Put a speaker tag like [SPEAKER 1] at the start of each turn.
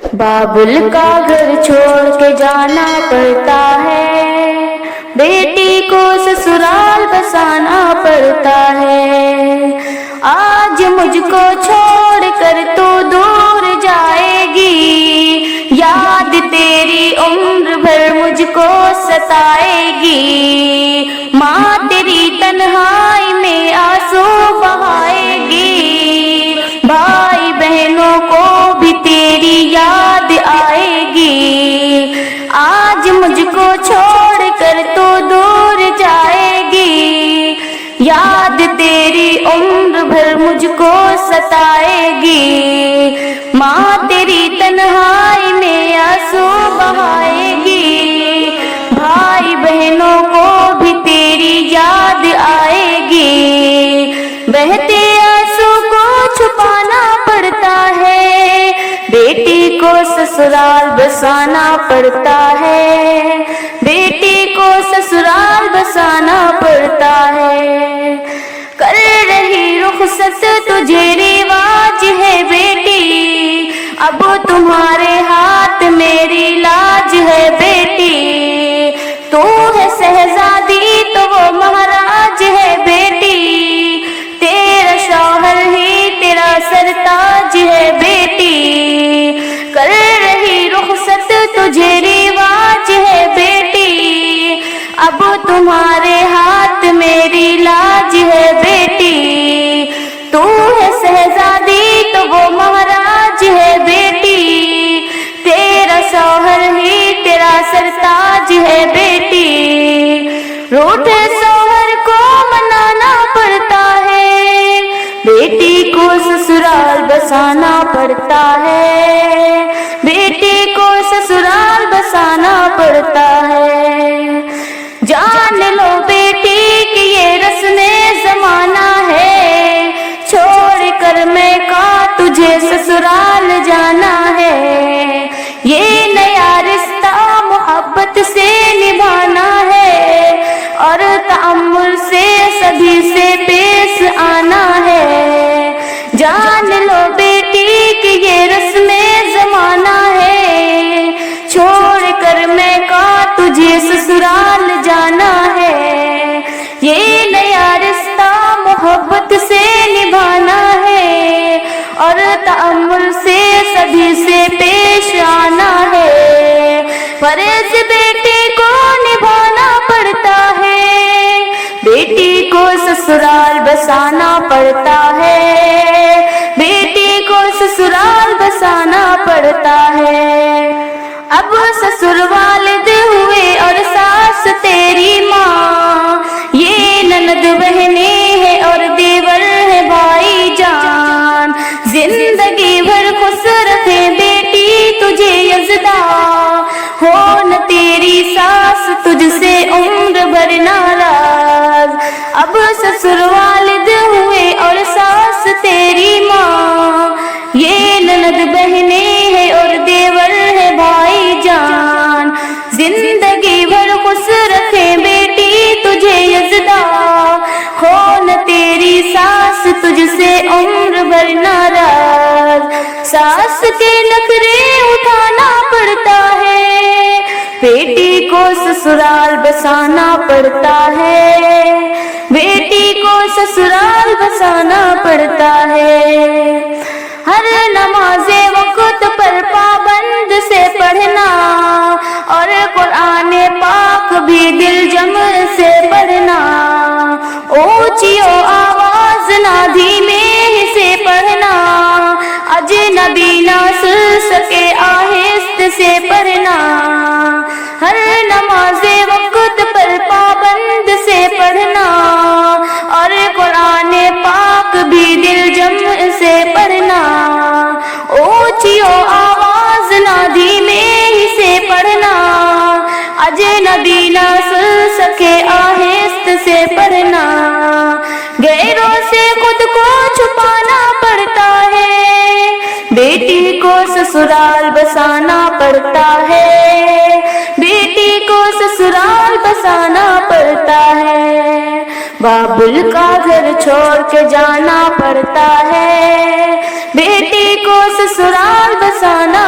[SPEAKER 1] बाबुल का घर छोड़ के जाना पड़ता है, बेटी को ससुराल बसाना पड़ता है। आज मुझको छोड़ कर तो दूर जाएगी, याद तेरी उम्र भर मुझको सताएगी। माँ तेरी तन्हाई में आंसू बहाएगी, भाई बहनों को भी तेरी याद आएगी। आज मुझको छोड़ कर तो दूर जाएगी, याद तेरी उम्र भर मुझको सताएगी। माँ तेरी तन्हाई में आंसू बहाएगी, भाई बहनों को भी तेरी याद आएगी। बहते आंसू को छुपाना पड़ता है, बेटी को ससुराल बसाना पड़ता है, बेटी को ससुराल बसाना पड़ता है। कर रही रुखसत तुझे रिवाज है बेटी, अब तुम्हारे हाथ मेरी लाज है बेटी। तू है शहजादी तो वो महाराज है बेटी, तेरा शौहर ही तेरा सरताज है बेटी। कर रही रुखसत तुझे रिवाज है बेटी, अब तुम्हारे हाथ मेरी लाज है बेटी। तू है शहजादी तो वो महाराज है बेटी, तेरा शौहर ही तेरा सरताज है बेटी। रूठे शौहर को मनाना पड़ता है, बेटी को ससुराल बसाना पड़ता है, बेटी को ससुराल बसाना पड़ता है। जान लो बेटी कि ये रस्में ज़माना है, छोड़ कर मैं का तुझे ससुराल जाना है। ये नया रिश्ता मोहब्बत से निभाना है, और तअम्मुल से सभी से पेश आना है। जान लो बेटी कि ये रस्में ज़माना है, छोड़ कर मैं का तुझे ससुराल जाना है। ये नया रिश्ता मोहब्बत से निभाना है, और तअम्मुल से सभी से पेश आना है। फर्ज बेटी को निभाना पड़ता है, बेटी को ससुराल बसाना पड़ता है, बेटी को ससुराल बसाना पड़ता है। अब ससुर वालिद हुए और सास तेरी माँ, ये ननद बहने हैं और देवर है भाई जान। जिंदगी भर खुश रखे बेटी तुझे यज़दा, हो न तेरी सास तुझसे उम्र भर नाराज। अब ससुर वालिद हुए और सास तेरी माँ, ये ननद बहने हैं और देवर है भाई जान। जिंदगी भर खुश रखे बेटी तुझे यज़दा, हो न तेरी सास तुझसे उम्र भर नाराज। सास के नखरे उठाना पड़ता है, बेटी को ससुराल बसाना पड़ता है, बेटी को ससुराल बसाना पड़ता है। हर नमाज़े वक़्त पर पाबंद से पढ़ना, और कुरान पाक भी दिल जम से पढ़ना। ऊंची आवाज ना धीमे से पढ़ना, अजनबी ना सुन सके आहिस्ते से पढ़ना। हर नमाज़े वक़्त पर पाबंद से पढ़ना, और कुरान पाक भी दिल जम से पढ़ना। ऊंची आवाज ना धीमे से पढ़ना, अजनबी ना सुन सके आहिस्ते से पढ़ना। गैरों से खुद को छुपाना पड़ता है, बेटी को ससुराल बसाना पड़ता है, बेटी को ससुराल बसाना पड़ता है। बाबुल का घर छोड़ के जाना पड़ता है, बेटी को ससुराल बसाना